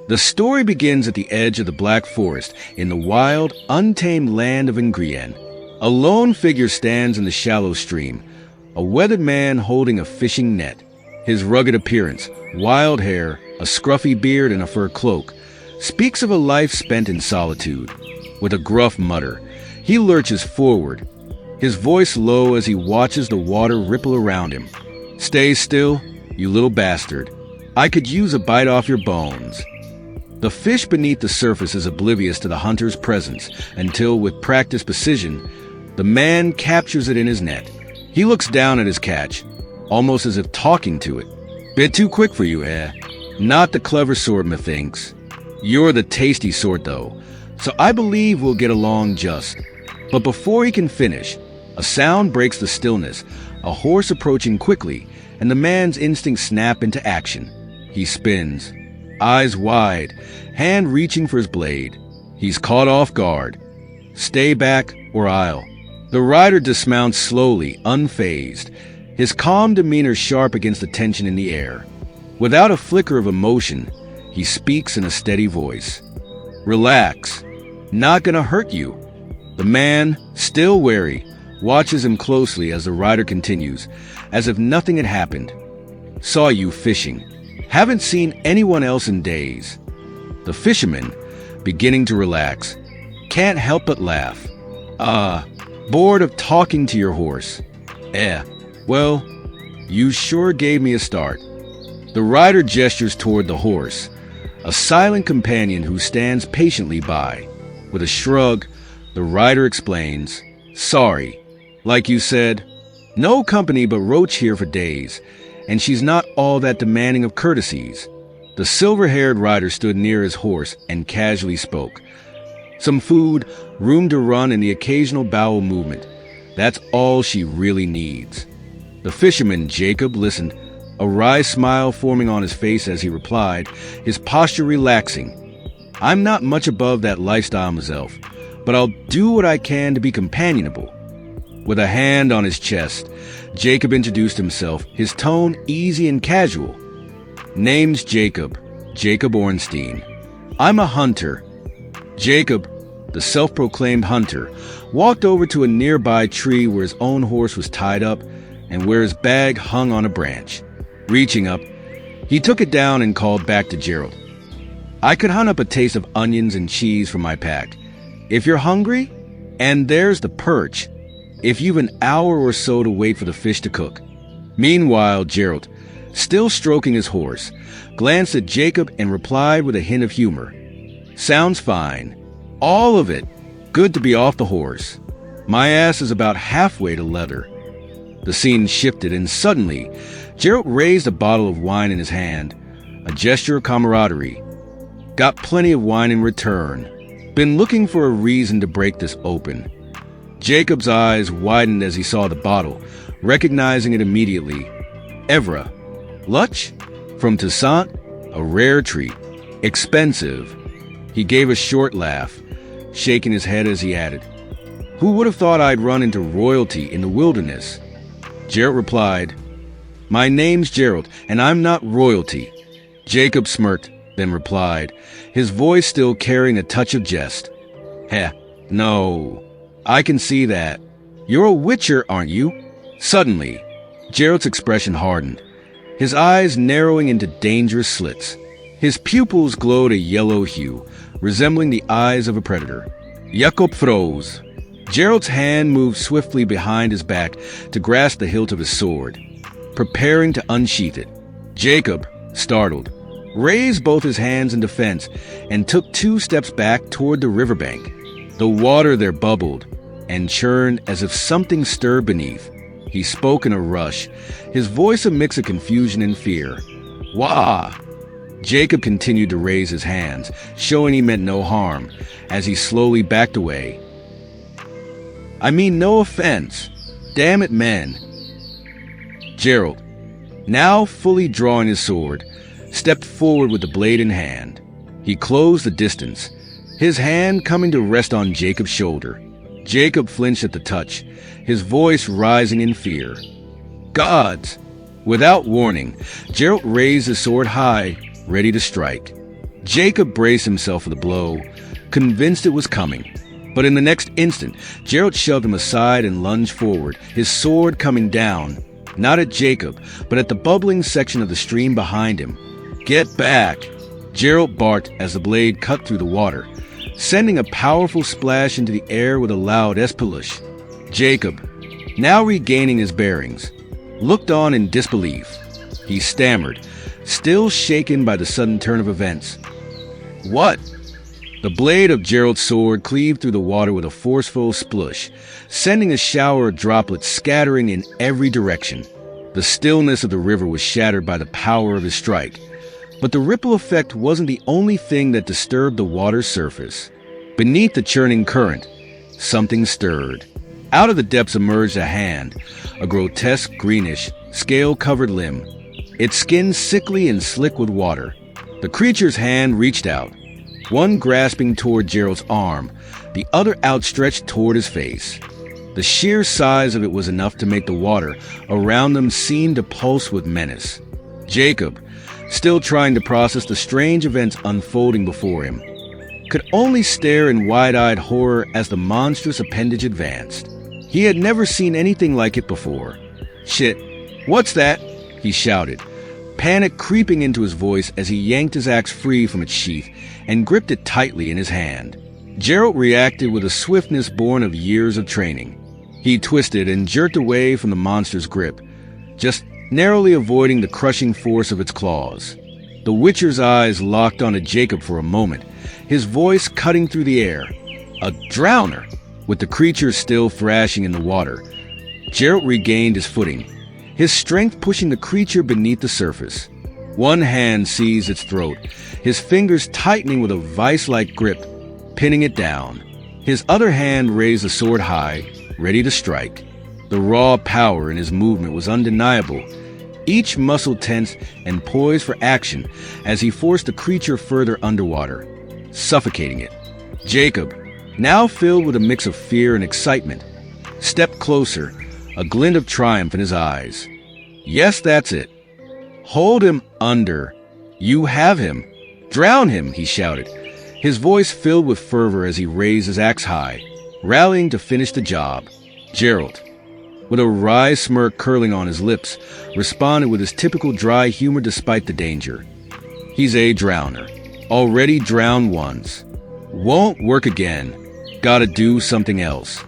The story begins at the edge of the Black Forest in the wild, untamed land of Ingrian. A lone figure stands in the shallow stream, a weathered man holding a fishing net. His rugged appearance, wild hair, a scruffy beard, and a fur cloak speaks of a life spent in solitude. With a gruff mutter, he lurches forward, his voice low as he watches the water ripple around him. "Stay still, you little bastard. I could use a bite off your bones." The fish beneath the surface is oblivious to the hunter's presence until, with practiced precision, the man captures it in his net. He looks down at his catch, almost as if talking to it. "Bit too quick for you, eh? Not the clever sort, methinks. You're the tasty sort, though, so I believe we'll get along just." But before he can finish, a sound breaks the stillness, a horse approaching quickly, and the man's instincts snap into action. He spins, eyes wide, hand reaching for his blade. He's caught off guard. Stay back, or I'll. The rider dismounts slowly, unfazed, his calm demeanor sharp against the tension in the air. Without a flicker of emotion, he speaks in a steady voice. "Relax. Not gonna hurt you." The man, still wary, watches him closely as the rider continues, as if nothing had happened. "Saw you fishing. Haven't seen anyone else in days." The fisherman, beginning to relax, can't help but laugh. Bored of talking to your horse. Well, you sure gave me a start." The rider gestures toward the horse, a silent companion who stands patiently by. With a shrug, the rider explains, "Sorry. Like you said, no company but Roach here for days, and she's not all that demanding of courtesies." The silver-haired rider stood near his horse and casually spoke. "Some food, room to run, and the occasional bowel movement. That's all she really needs." The fisherman, Jacob, listened, a wry smile forming on his face as he replied, his posture relaxing. "I'm not much above that lifestyle myself, but I'll do what I can to be companionable." With a hand on his chest, Jacob introduced himself, his tone easy and casual. "Name's Jacob Ornstein. I'm a hunter." Jacob, the self-proclaimed hunter, walked over to a nearby tree where his own horse was tied up and where his bag hung on a branch. Reaching up, he took it down and called back to Geralt. "I could hunt up a taste of onions and cheese for my pack. If you're hungry, and there's the perch, if you've an hour or so to wait for the fish to cook." Meanwhile, Geralt, still stroking his horse, glanced at Jacob and replied with a hint of humor. "Sounds fine. All of it. Good to be off the horse. My ass is about halfway to leather." The scene shifted, and suddenly, Geralt raised a bottle of wine in his hand, a gesture of camaraderie. "Got plenty of wine in return. Been looking for a reason to break this open." Jacob's eyes widened as he saw the bottle, recognizing it immediately. Evra. Luch? From Toussaint? A rare treat. Expensive. He gave a short laugh, shaking his head as he added, "Who would have thought I'd run into royalty in the wilderness?" Geralt replied, "My name's Geralt, and I'm not royalty." Jacob smirked, then replied, his voice still carrying a touch of jest. No, I can see that. You're a witcher, aren't you?" Suddenly, Geralt's expression hardened, his eyes narrowing into dangerous slits. His pupils glowed a yellow hue, resembling the eyes of a predator. Jacob froze. Geralt's hand moved swiftly behind his back to grasp the hilt of his sword, preparing to unsheath it. Jacob, startled, raised both his hands in defense and took 2 steps back toward the riverbank. The water there bubbled and churned as if something stirred beneath. He spoke in a rush, his voice a mix of confusion and fear. "Wah!" Jacob continued to raise his hands, showing he meant no harm, as he slowly backed away. "I mean no offense. Damn it, men." Geralt, now fully drawing his sword, stepped forward with the blade in hand. He closed the distance, his hand coming to rest on Jacob's shoulder. Jacob flinched at the touch, his voice rising in fear. "Gods!" Without warning, Geralt raised his sword high, ready to strike. Jacob braced himself for the blow, convinced it was coming. But in the next instant, Geralt shoved him aside and lunged forward, his sword coming down, not at Jacob, but at the bubbling section of the stream behind him. "Get back!" Geralt barked as the blade cut through the water, sending a powerful splash into the air with a loud esplush. Jacob, now regaining his bearings, looked on in disbelief. He stammered, still shaken by the sudden turn of events. "What?" The blade of Geralt's sword cleaved through the water with a forceful splush, sending a shower of droplets scattering in every direction. The stillness of the river was shattered by the power of his strike. But the ripple effect wasn't the only thing that disturbed the water's surface. Beneath the churning current, something stirred. Out of the depths emerged a hand, a grotesque greenish, scale-covered limb, its skin sickly and slick with water. The creature's hand reached out, one grasping toward Geralt's arm, the other outstretched toward his face. The sheer size of it was enough to make the water around them seem to pulse with menace. Jacob, still trying to process the strange events unfolding before him, could only stare in wide-eyed horror as the monstrous appendage advanced. He had never seen anything like it before. "Shit, what's that?" he shouted, panic creeping into his voice as he yanked his axe free from its sheath and gripped it tightly in his hand. Geralt reacted with a swiftness born of years of training. He twisted and jerked away from the monster's grip, just narrowly avoiding the crushing force of its claws. The Witcher's eyes locked onto Jacob for a moment, his voice cutting through the air. A drowner! With the creature still thrashing in the water, Geralt regained his footing, his strength pushing the creature beneath the surface. One hand seized its throat, his fingers tightening with a vice-like grip, pinning it down. His other hand raised the sword high, ready to strike. The raw power in his movement was undeniable, each muscle tense and poised for action as he forced the creature further underwater, suffocating it. Jacob, now filled with a mix of fear and excitement, stepped closer, a glint of triumph in his eyes. "Yes, that's it. Hold him under. You have him. Drown him," he shouted, his voice filled with fervor as he raised his axe high, rallying to finish the job. Geralt, with a wry smirk curling on his lips, responded with his typical dry humor despite the danger. "He's a drowner. Already drowned once. Won't work again. Gotta do something else."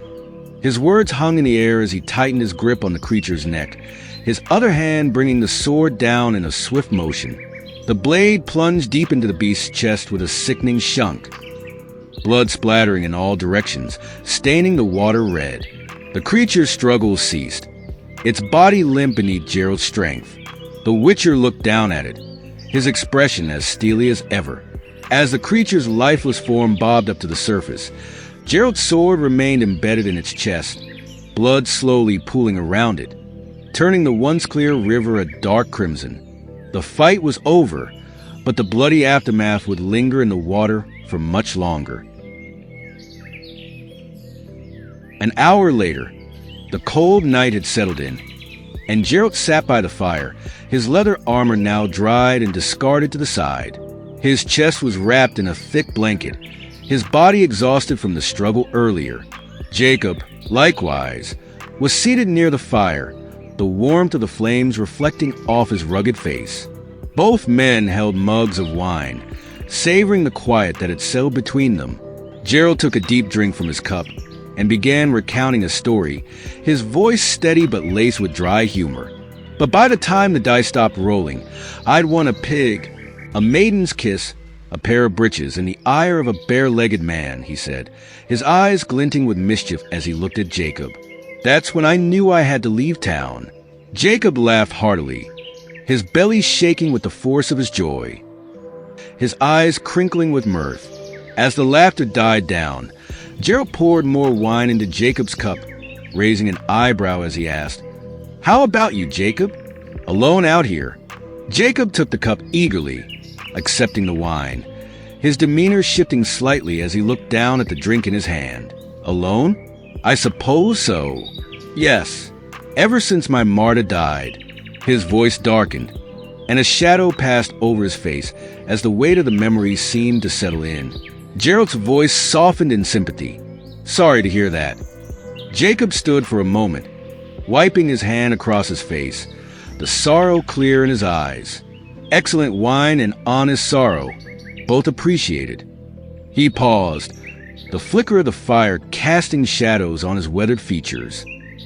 His words hung in the air as he tightened his grip on the creature's neck, his other hand bringing the sword down in a swift motion. The blade plunged deep into the beast's chest with a sickening shunk, blood splattering in all directions, staining the water red. The creature's struggles ceased, its body limp beneath Geralt's strength. The Witcher looked down at it, his expression as steely as ever. As the creature's lifeless form bobbed up to the surface, Geralt's sword remained embedded in its chest, blood slowly pooling around it, turning the once clear river a dark crimson. The fight was over, but the bloody aftermath would linger in the water for much longer. An hour later, the cold night had settled in, and Geralt sat by the fire, his leather armor now dried and discarded to the side. His chest was wrapped in a thick blanket, his body exhausted from the struggle earlier. Jacob, likewise, was seated near the fire, the warmth of the flames reflecting off his rugged face. Both men held mugs of wine, savoring the quiet that had settled between them. Geralt took a deep drink from his cup and began recounting a story, his voice steady but laced with dry humor. "But by the time the dice stopped rolling, I'd won a pig, a maiden's kiss, a pair of breeches, and the ire of a bare-legged man," he said, his eyes glinting with mischief as he looked at Jacob. "That's when I knew I had to leave town." Jacob laughed heartily, his belly shaking with the force of his joy, his eyes crinkling with mirth. As the laughter died down, Geralt poured more wine into Jacob's cup, raising an eyebrow as he asked, "How about you, Jacob? Alone out here?" Jacob took the cup eagerly, accepting the wine, his demeanor shifting slightly as he looked down at the drink in his hand. "Alone? I suppose so. Yes, ever since my martyr died." His voice darkened. and a shadow passed over his face as the weight of the memories seemed to settle in. Geralt's voice softened in sympathy. "Sorry to hear that." Jacob stood for a moment, wiping his hand across his face, the sorrow clear in his eyes. Excellent wine and honest sorrow, both appreciated. He paused, the flicker of the fire casting shadows on his weathered features.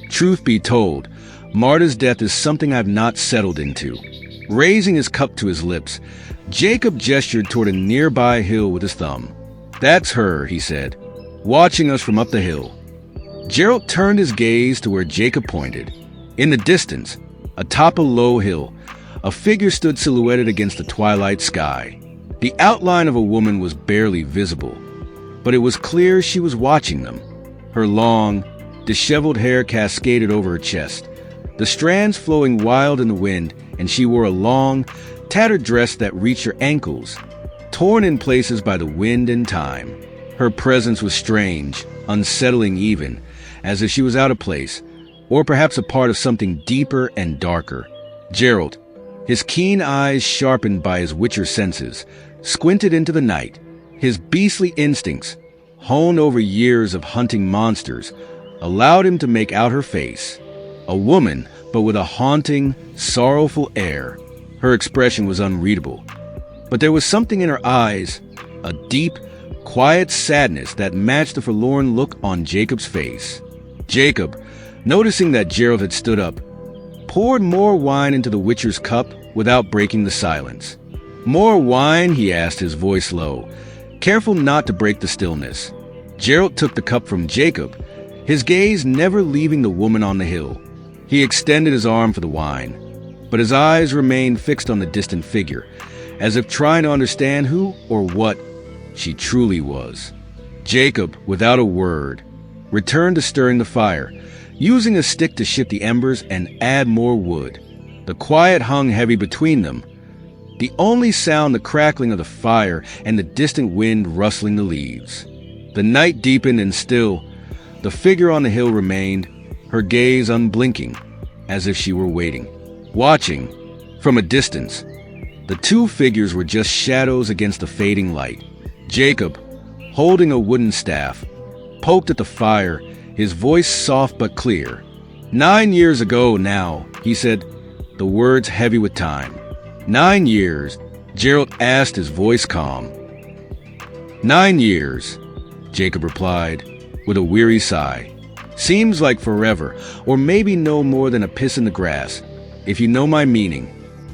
Truth be told, Marta's death is something I've not settled into. Raising his cup to his lips, Jacob gestured toward a nearby hill with his thumb. "That's her," he said, watching us from up the hill. Geralt turned his gaze to where Jacob pointed. In the distance, atop a low hill, a figure stood silhouetted against the twilight sky. The outline of a woman was barely visible, but it was clear she was watching them. Her long, disheveled hair cascaded over her chest, the strands flowing wild in the wind, and she wore a long, tattered dress that reached her ankles, torn in places by the wind and time. Her presence was strange, unsettling even, as if she was out of place, or perhaps a part of something deeper and darker. Geralt, his keen eyes sharpened by his witcher senses, squinted into the night. His beastly instincts, honed over years of hunting monsters, allowed him to make out her face. A woman, but with a haunting, sorrowful air. Her expression was unreadable, but there was something in her eyes, a deep, quiet sadness that matched the forlorn look on Jacob's face. Jacob, noticing that Geralt had stood up, poured more wine into the Witcher's cup without breaking the silence. "More wine?" he asked, his voice low, careful not to break the stillness. Geralt took the cup from Jacob, his gaze never leaving the woman on the hill. He extended his arm for the wine, but his eyes remained fixed on the distant figure, as if trying to understand who or what she truly was. Jacob, without a word, returned to stirring the fire, using a stick to shift the embers and add more wood. The quiet hung heavy between them, the only sound the crackling of the fire and the distant wind rustling the leaves. The night deepened, and still, the figure on the hill remained, her gaze unblinking, as if she were waiting, watching, from a distance. The two figures were just shadows against the fading light. Jacob, holding a wooden staff, poked at the fire, his voice soft but clear. 9 years ago now, he said, the words heavy with time. 9 years, Geralt asked, his voice calm. 9 years, Jacob replied, with a weary sigh. Seems like forever, or maybe no more than a piss in the grass, if you know my meaning.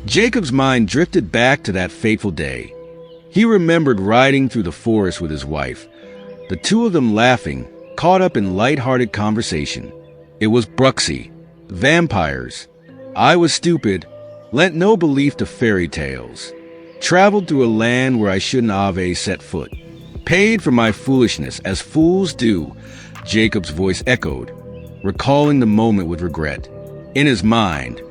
Jacob's mind drifted back to that fateful day. He remembered riding through the forest with his wife, the two of them laughing, caught up in light-hearted conversation. It was Bruxy, vampires. I was stupid, lent no belief to fairy tales, traveled through a land where I shouldn't have set foot, paid for my foolishness as fools do, Jacob's voice echoed, recalling the moment with regret. In his mind,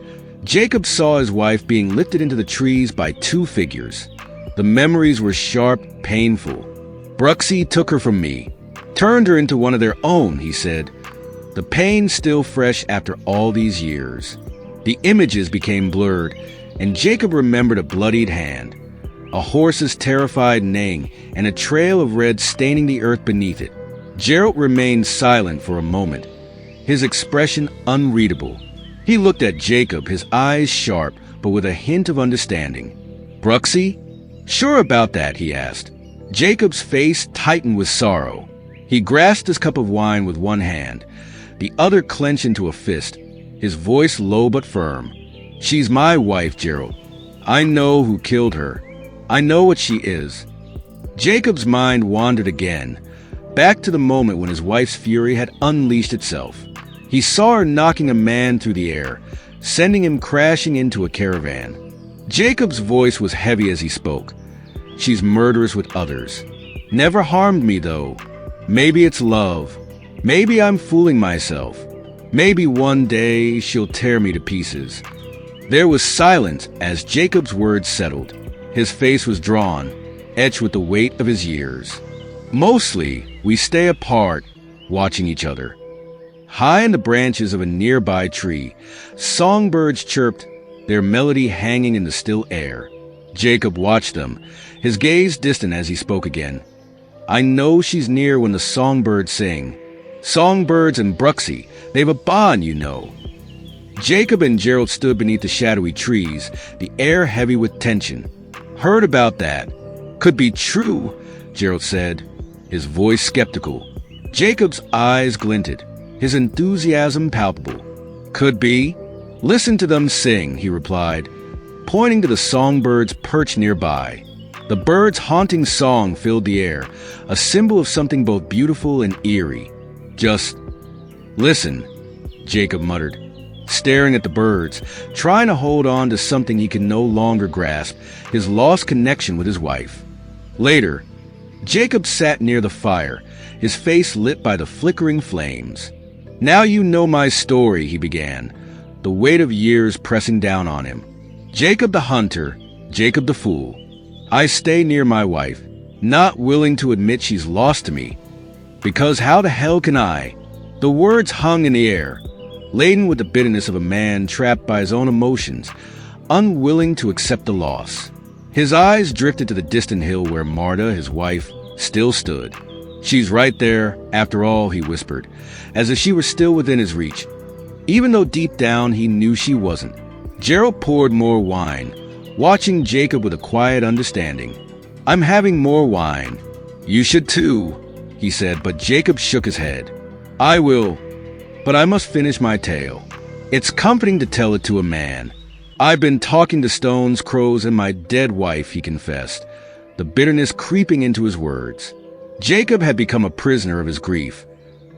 Jacob saw his wife being lifted into the trees by two figures. The memories were sharp, painful. Bruxy took her from me, turned her into one of their own, he said, the pain still fresh after all these years. The images became blurred, and Jacob remembered a bloodied hand, a horse's terrified neighing, and a trail of red staining the earth beneath it. Geralt remained silent for a moment, his expression unreadable. He looked at Jacob, his eyes sharp, but with a hint of understanding. Bruxy? Sure about that, he asked. Jacob's face tightened with sorrow. He grasped his cup of wine with one hand, the other clenched into a fist, his voice low but firm. She's my wife, Geralt. I know who killed her. I know what she is. Jacob's mind wandered again, back to the moment when his wife's fury had unleashed itself. He saw her knocking a man through the air, sending him crashing into a caravan. Jacob's voice was heavy as he spoke. She's murderous with others. Never harmed me, though. Maybe it's love. Maybe I'm fooling myself. Maybe one day she'll tear me to pieces. There was silence as Jacob's words settled. His face was drawn, etched with the weight of his years. Mostly, we stay apart, watching each other. High in the branches of a nearby tree, songbirds chirped, their melody hanging in the still air. Jacob watched them, his gaze distant as he spoke again. "I know she's near when the songbirds sing. Songbirds and Bruxy, they've a bond, you know." Jacob and Geralt stood beneath the shadowy trees, the air heavy with tension. "Heard about that. Could be true," Geralt said, his voice skeptical. Jacob's eyes glinted, his enthusiasm palpable. "Could be. Listen to them sing," he replied, pointing to the songbirds perched nearby. The birds' haunting song filled the air, a symbol of something both beautiful and eerie. "Just listen," Jacob muttered, staring at the birds, trying to hold on to something he could no longer grasp, his lost connection with his wife. Later, Jacob sat near the fire, his face lit by the flickering flames. "Now you know my story," he began, the weight of years pressing down on him. "Jacob the hunter, Jacob the fool. I stay near my wife, not willing to admit she's lost to me. Because how the hell can I?" The words hung in the air, laden with the bitterness of a man trapped by his own emotions, unwilling to accept the loss. His eyes drifted to the distant hill where Marta, his wife, still stood. "She's right there, after all," he whispered, as if she were still within his reach, even though deep down he knew she wasn't. Geralt poured more wine, watching Jacob with a quiet understanding. "I'm having more wine. You should too," he said, but Jacob shook his head. "I will, but I must finish my tale. It's comforting to tell it to a man. I've been talking to stones, crows, and my dead wife," he confessed, the bitterness creeping into his words. Jacob had become a prisoner of his grief,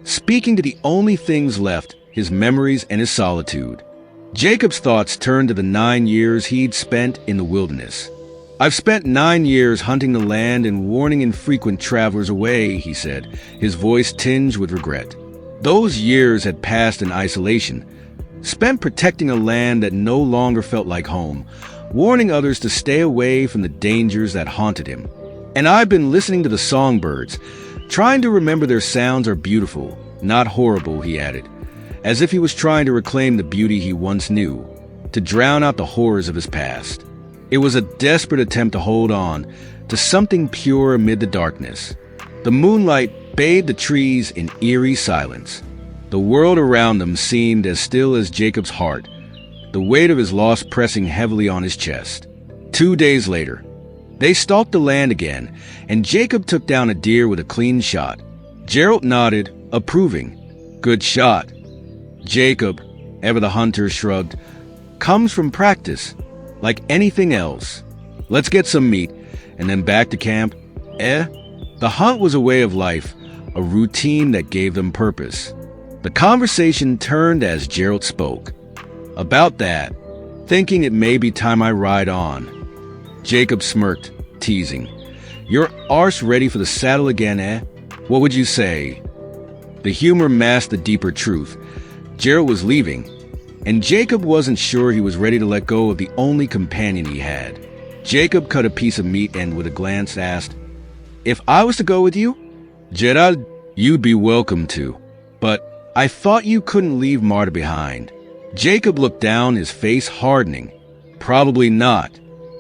speaking to the only things left, his memories and his solitude. Jacob's thoughts turned to the 9 years he'd spent in the wilderness. "I've spent 9 years hunting the land and warning infrequent travelers away," he said, his voice tinged with regret. Those years had passed in isolation, spent protecting a land that no longer felt like home, warning others to stay away from the dangers that haunted him. "And I've been listening to the songbirds, trying to remember their sounds are beautiful, not horrible," he added, as if he was trying to reclaim the beauty he once knew, to drown out the horrors of his past. It was a desperate attempt to hold on to something pure amid the darkness. The moonlight bathed the trees in eerie silence. The world around them seemed as still as Jacob's heart, the weight of his loss pressing heavily on his chest. 2 days later, they stalked the land again, and Jacob took down a deer with a clean shot. Geralt nodded, approving. "Good shot." Jacob, ever the hunter, shrugged. "Comes from practice, like anything else. Let's get some meat, and then back to camp." The hunt was a way of life, a routine that gave them purpose. The conversation turned as Geralt spoke. "About that, thinking it may be time I ride on." Jacob smirked, teasing. "Your arse ready for the saddle again, eh? What would you say?" The humor masked the deeper truth. Geralt was leaving, and Jacob wasn't sure he was ready to let go of the only companion he had. Jacob cut a piece of meat and with a glance asked, "If I was to go with you?" "Geralt, you'd be welcome to. But I thought you couldn't leave Marta behind." Jacob looked down, his face hardening. "Probably not.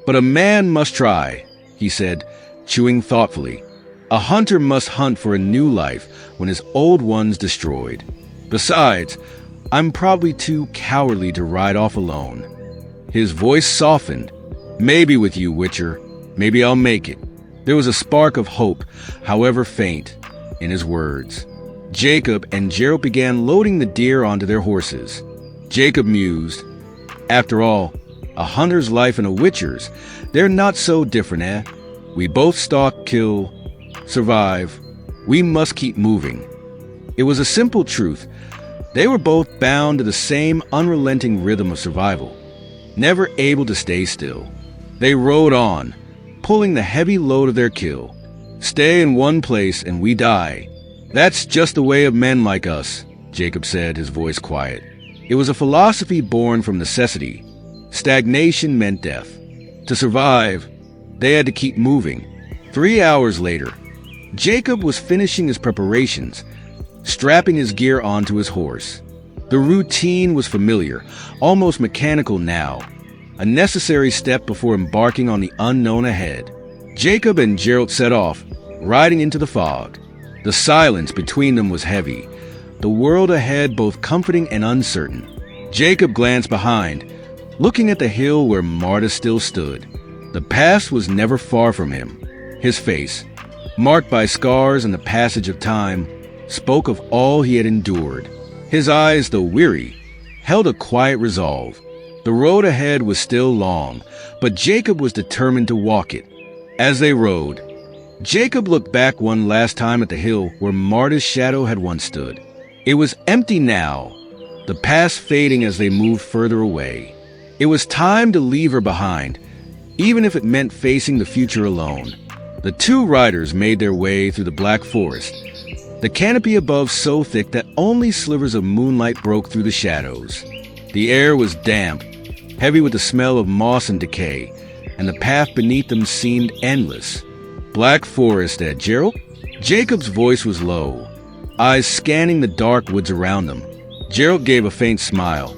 But a man must try," he said, chewing thoughtfully. "A hunter must hunt for a new life when his old one's destroyed. Besides, I'm probably too cowardly to ride off alone." His voice softened. "Maybe with you, Witcher. Maybe I'll make it." There was a spark of hope, however faint, in his words. Jacob and Geralt began loading the deer onto their horses. Jacob mused. "After all, a hunter's life and a witcher's, they're not so different, eh? We both stalk, kill, survive. We must keep moving." It was a simple truth. They were both bound to the same unrelenting rhythm of survival, never able to stay still. They rode on, pulling the heavy load of their kill. "Stay in one place and we die. That's just the way of men like us," Jacob said, his voice quiet. It was a philosophy born from necessity. Stagnation meant death. To survive, they had to keep moving. 3 hours later, Jacob was finishing his preparations, strapping his gear onto his horse. The routine was familiar, almost mechanical now. a necessary step before embarking on the unknown ahead. Jacob and Geralt set off, riding into the fog. The silence between them was heavy, the world ahead both comforting and uncertain. Jacob glanced behind, looking at the hill where Marta still stood. The past was never far from him. His face, marked by scars and the passage of time, spoke of all he had endured. His eyes, though weary, held a quiet resolve. The road ahead was still long, but Jacob was determined to walk it. As they rode, Jacob looked back one last time at the hill where Marta's shadow had once stood. It was empty now, the past fading as they moved further away. It was time to leave her behind, even if it meant facing the future alone. The two riders made their way through the black forest, the canopy above so thick that only slivers of moonlight broke through the shadows. The air was damp, heavy with the smell of moss and decay, and the path beneath them seemed endless. Black forest, Geralt? Jacob's voice was low, eyes scanning the dark woods around them. Geralt gave a faint smile,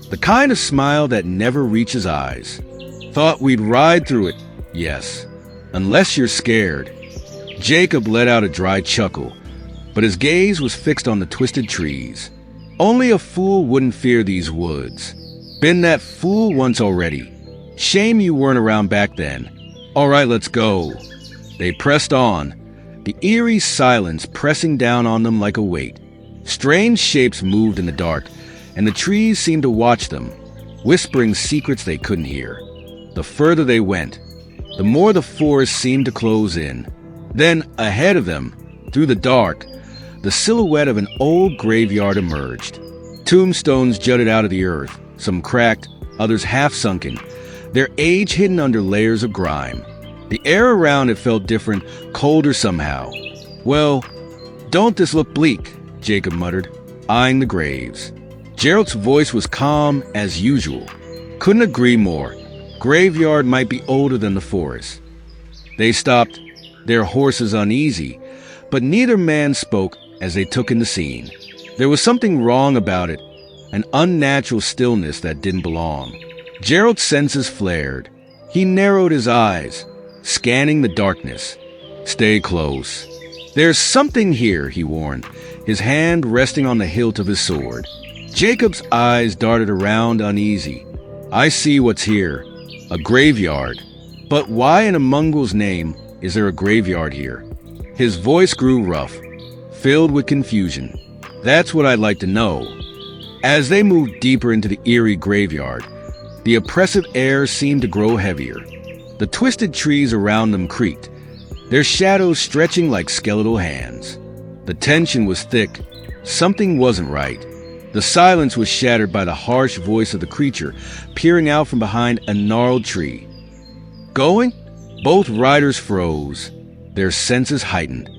the kind of smile that never reaches eyes. Thought we'd ride through it, yes, unless you're scared. Jacob let out a dry chuckle, but his gaze was fixed on the twisted trees. Only a fool wouldn't fear these woods. Been that fool once already. Shame you weren't around back then. All right, let's go. They pressed on, the eerie silence pressing down on them like a weight. Strange shapes moved in the dark, and the trees seemed to watch them, whispering secrets they couldn't hear. The further they went, the more the forest seemed to close in. Then, ahead of them, through the dark, the silhouette of an old graveyard emerged. Tombstones jutted out of the earth, some cracked, others half-sunken, their age hidden under layers of grime. The air around it felt different, colder somehow. Well, don't this look bleak? Jacob muttered, eyeing the graves. Geralt's voice was calm as usual. Couldn't agree more. Graveyard might be older than the forest. They stopped, their horses uneasy, but neither man spoke as they took in the scene. There was something wrong about it, an unnatural stillness that didn't belong. Geralt's senses flared. He narrowed his eyes, scanning the darkness. Stay close. There's something here, he warned, his hand resting on the hilt of his sword. Jacob's eyes darted around uneasy. I see what's here. A graveyard. But why in a mongrel's name is there a graveyard here? His voice grew rough, filled with confusion. That's what I'd like to know. As they moved deeper into the eerie graveyard, the oppressive air seemed to grow heavier. The twisted trees around them creaked, their shadows stretching like skeletal hands. The tension was thick. Something wasn't right. The silence was shattered by the harsh voice of the creature peering out from behind a gnarled tree. Going? Both riders froze, their senses heightened.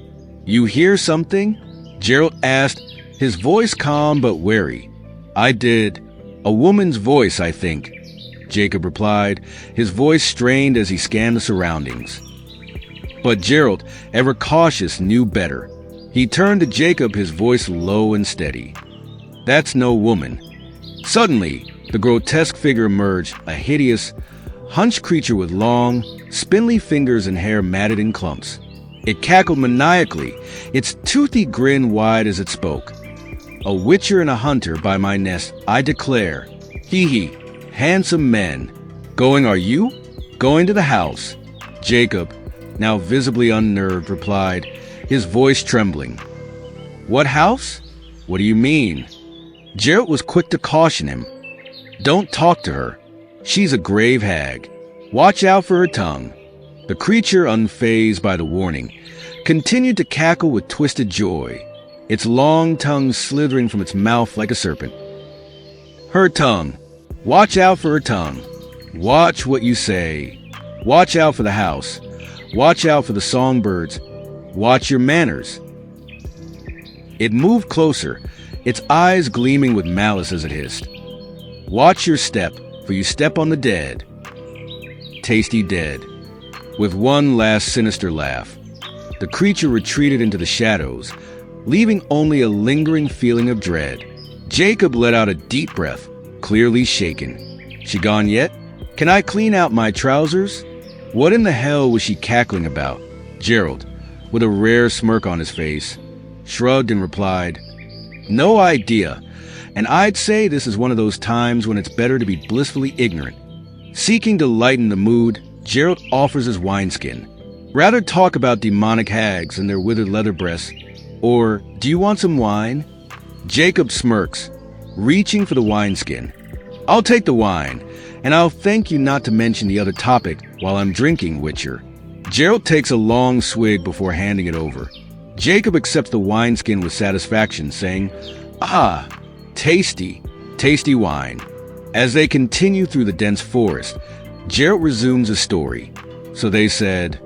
You hear something? Geralt asked, his voice calm but wary. I did. A woman's voice, I think, Jacob replied, his voice strained as he scanned the surroundings. But Geralt, ever cautious, knew better. He turned to Jacob, his voice low and steady. That's no woman. Suddenly, the grotesque figure emerged, a hideous, hunched creature with long, spindly fingers and hair matted in clumps. It cackled maniacally, its toothy grin wide as it spoke. A witcher and a hunter by my nest, I declare. Hee, handsome men. Going are you? Going to the house. Jacob, now visibly unnerved, replied, his voice trembling. What house? What do you mean? Geralt was quick to caution him. Don't talk to her. She's a grave hag. Watch out for her tongue. The creature, unfazed by the warning, continued to cackle with twisted joy, its long tongue slithering from its mouth like a serpent. Her tongue. Watch out for her tongue. Watch what you say. Watch out for the house. Watch out for the songbirds. Watch your manners. It moved closer, its eyes gleaming with malice as it hissed. Watch your step, for you step on the dead. Tasty dead. With one last sinister laugh, the creature retreated into the shadows, leaving only a lingering feeling of dread. Jacob let out a deep breath, clearly shaken. She gone yet? Can I clean out my trousers? What in the hell was she cackling about? Geralt, with a rare smirk on his face, shrugged and replied, "No idea, and I'd say this is one of those times when it's better to be blissfully ignorant." Seeking to lighten the mood, Geralt offers his wineskin. Rather talk about demonic hags and their withered leather breasts, or do you want some wine? Jacob smirks, reaching for the wineskin. "I'll take the wine, and I'll thank you not to mention the other topic while I'm drinking, Witcher." Geralt takes a long swig before handing it over. Jacob accepts the wineskin with satisfaction, saying, "Ah, tasty, tasty wine." As they continue through the dense forest, Geralt resumes his story. So they said,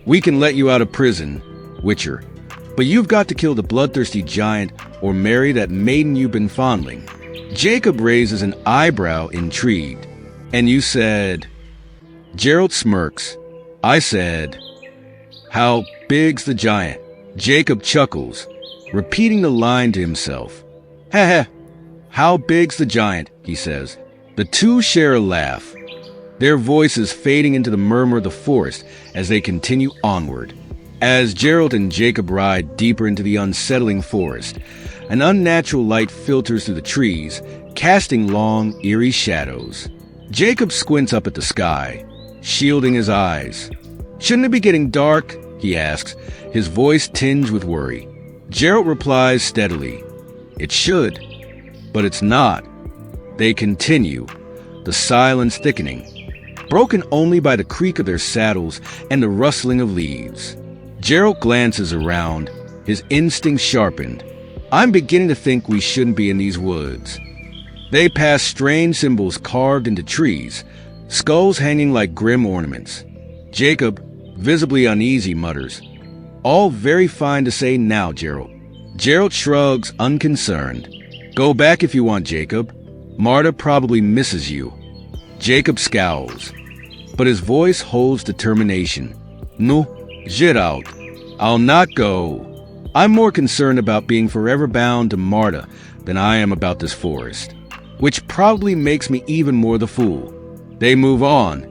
"We can let you out of prison, Witcher, but you've got to kill the bloodthirsty giant or marry that maiden you've been fondling." Jacob raises an eyebrow, intrigued. "And you said..." Geralt smirks. "I said, how big's the giant?" Jacob chuckles, repeating the line to himself. "Heh heh. How big's the giant?" he says. The two share a laugh, their voices fading into the murmur of the forest as they continue onward. As Geralt and Jacob ride deeper into the unsettling forest, an unnatural light filters through the trees, casting long, eerie shadows. Jacob squints up at the sky, shielding his eyes. "Shouldn't it be getting dark?" he asks, his voice tinged with worry. Geralt replies steadily, "It should, but it's not." They continue, the silence thickening, broken only by the creak of their saddles and the rustling of leaves. Geralt glances around, his instincts sharpened. "I'm beginning to think we shouldn't be in these woods." They pass strange symbols carved into trees, skulls hanging like grim ornaments. Jacob, visibly uneasy, mutters, "All very fine to say now, Geralt." Geralt shrugs, unconcerned. "Go back if you want, Jacob. Marta probably misses you." Jacob scowls, but his voice holds determination. "No, Geralt, I'll not go. I'm more concerned about being forever bound to Marta than I am about this forest, which probably makes me even more the fool." They move on,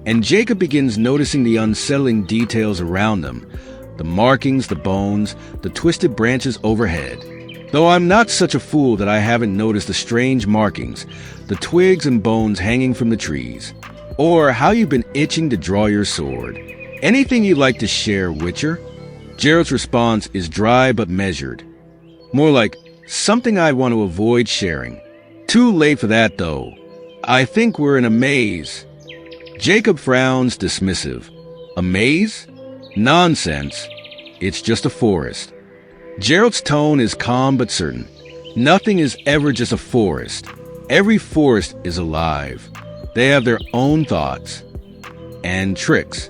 and Jacob begins noticing the unsettling details around them, the markings, the bones, the twisted branches overhead. Though I'm not such a fool that I haven't noticed the strange markings, the twigs and bones hanging from the trees, or how you've been itching to draw your sword. "Anything you'd like to share, Witcher?" Geralt's response is dry but measured. More like, "Something I want to avoid sharing." "Too late for that, though. I think we're in a maze." Jacob frowns, dismissive. "A maze? Nonsense. It's just a forest." Geralt's tone is calm but certain. Nothing is ever just a forest. Every forest is alive. They have their own thoughts and tricks.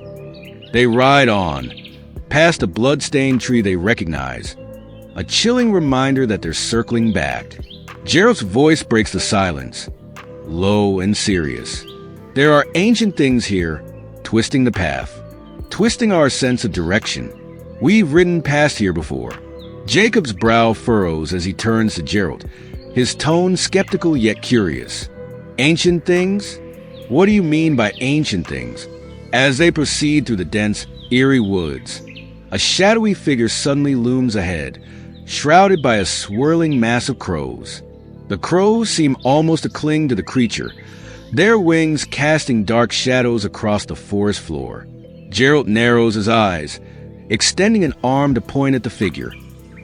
They ride on, past a blood-stained tree they recognize, a chilling reminder that they're circling back. Geralt's voice breaks the silence, low and serious. "There are ancient things here, twisting the path, twisting our sense of direction. We've ridden past here before." Jacob's brow furrows as he turns to Geralt, his tone skeptical yet curious. "Ancient things? What do you mean by ancient things?" As they proceed through the dense, eerie woods, a shadowy figure suddenly looms ahead, shrouded by a swirling mass of crows. The crows seem almost to cling to the creature, their wings casting dark shadows across the forest floor. Geralt narrows his eyes, extending an arm to point at the figure.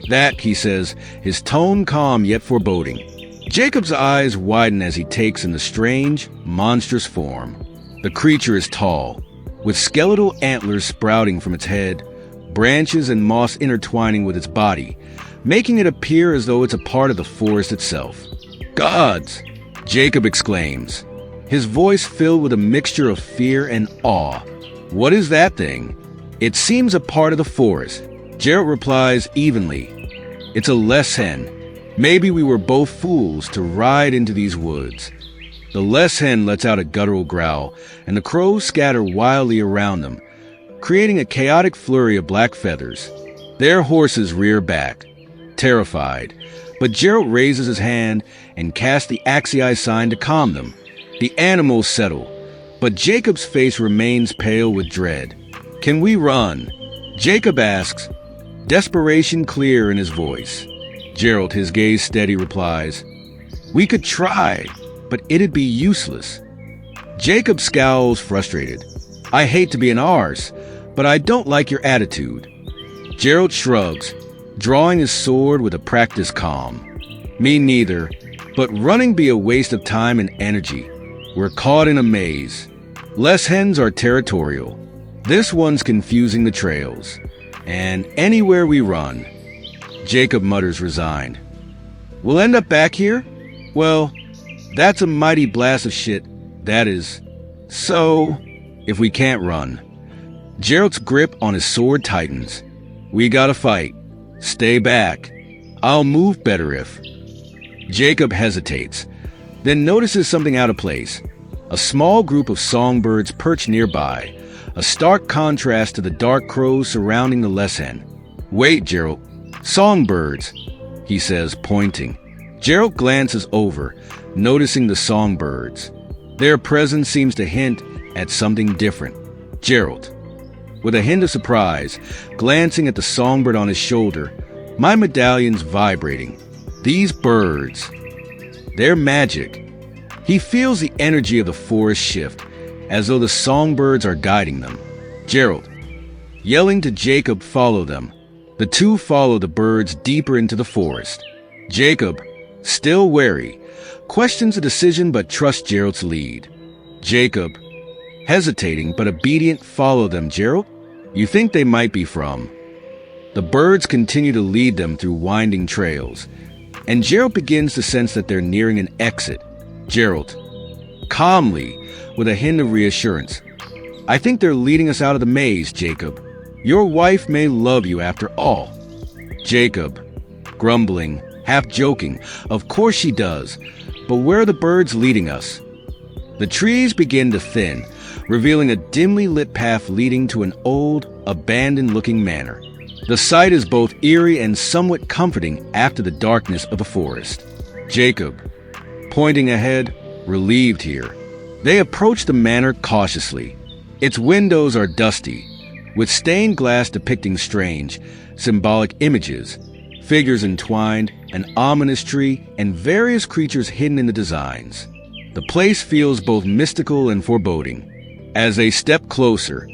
"That," he says, his tone calm yet foreboding. Jacob's eyes widen as he takes in the strange, monstrous form. The creature is tall, with skeletal antlers sprouting from its head, branches and moss intertwining with its body, making it appear as though it's a part of the forest itself. "Gods!" Jacob exclaims, his voice filled with a mixture of fear and awe. "What is that thing?" "It seems a part of the forest." Geralt replies evenly, "It's a leshen. Maybe we were both fools to ride into these woods." The leshen lets out a guttural growl, and the crows scatter wildly around them, creating a chaotic flurry of black feathers. Their horses rear back, terrified, but Geralt raises his hand and casts the Axii sign to calm them. The animals settle, But Jacob's face remains pale with dread. "Can we run?" Jacob asks, desperation clear in his voice. Geralt, his gaze steady, replies, "We could try, but it'd be useless." Jacob scowls frustrated. "I hate to be an arse, but I don't like your attitude." Geralt shrugs, drawing his sword with a practiced calm. "Me neither, but running be a waste of time and energy. We're caught in a maze. Leshens are territorial. This one's confusing the trails. And anywhere we run." Jacob mutters resigned. "We'll end up back here? Well, that's a mighty blast of shit, that is. So, if we can't run." Geralt's grip on his sword tightens. "We gotta fight. Stay back. I'll move better if..." Jacob hesitates, then notices something out of place. A small group of songbirds perch nearby, a stark contrast to the dark crows surrounding the leshen. "Wait, Geralt. Songbirds," he says, pointing. Geralt glances over, noticing the songbirds. Their presence seems to hint at something different. Geralt, with a hint of surprise, glancing at the songbird on his shoulder, "My medallion's vibrating. These birds, they're magic." He feels the energy of the forest shift, as though the songbirds are guiding them. Geralt, yelling to Jacob, "Follow them." The two follow the birds deeper into the forest. Jacob, still wary, questions the decision but trusts Geralt's lead. Jacob, hesitating but obedient, "Follow them, Geralt. You think they might be from..." The birds continue to lead them through winding trails, and Geralt begins to sense that they're nearing an exit. Geralt, calmly, with a hint of reassurance, "I think they're leading us out of the maze, Jacob. Your wife may love you after all." Jacob, grumbling, half joking, "Of course she does, but where are the birds leading us?" The trees begin to thin, revealing a dimly lit path leading to an old, abandoned-looking manor. The sight is both eerie and somewhat comforting after the darkness of the forest. Jacob, pointing ahead, relieved here. They approach the manor cautiously. Its windows are dusty, with stained glass depicting strange, symbolic images, figures entwined, an ominous tree, and various creatures hidden in the designs. The place feels both mystical and foreboding. As they step closer,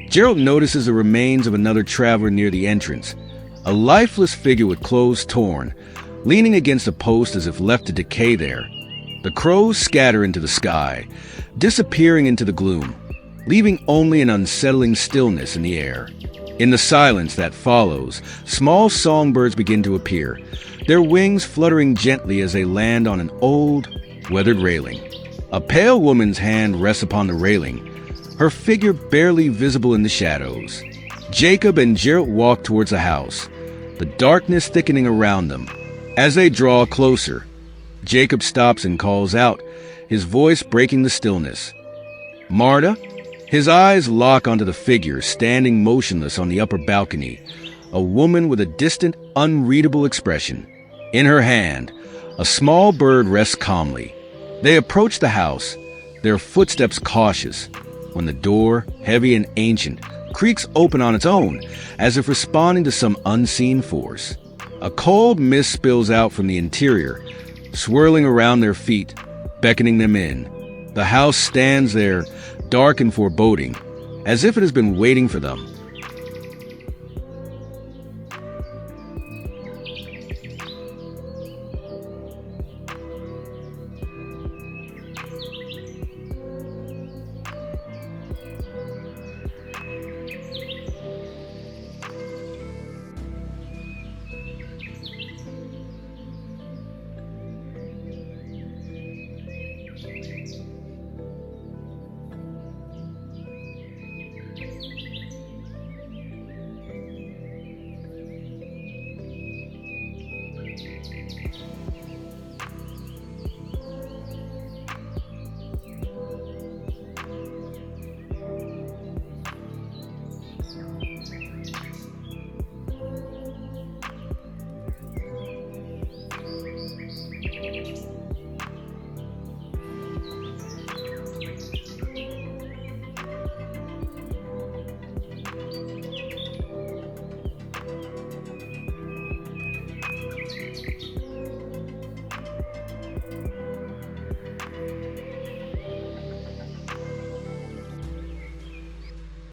Geralt notices the remains of another traveler near the entrance, a lifeless figure with clothes torn, leaning against a post as if left to decay there. The crows scatter into the sky, disappearing into the gloom, leaving only an unsettling stillness in the air. In the silence that follows, small songbirds begin to appear, their wings fluttering gently as they land on an old, weathered railing. A pale woman's hand rests upon the railing, her figure barely visible in the shadows. Jacob and Geralt walk towards the house, the darkness thickening around them. As they draw closer, Jacob stops and calls out, his voice breaking the stillness. "Marta?" His eyes lock onto the figure standing motionless on the upper balcony, a woman with a distant, unreadable expression. In her hand, a small bird rests calmly. They approach the house, their footsteps cautious, when the door, heavy and ancient, creaks open on its own, as if responding to some unseen force. A cold mist spills out from the interior, swirling around their feet, beckoning them in. The house stands there, dark and foreboding, as if it has been waiting for them.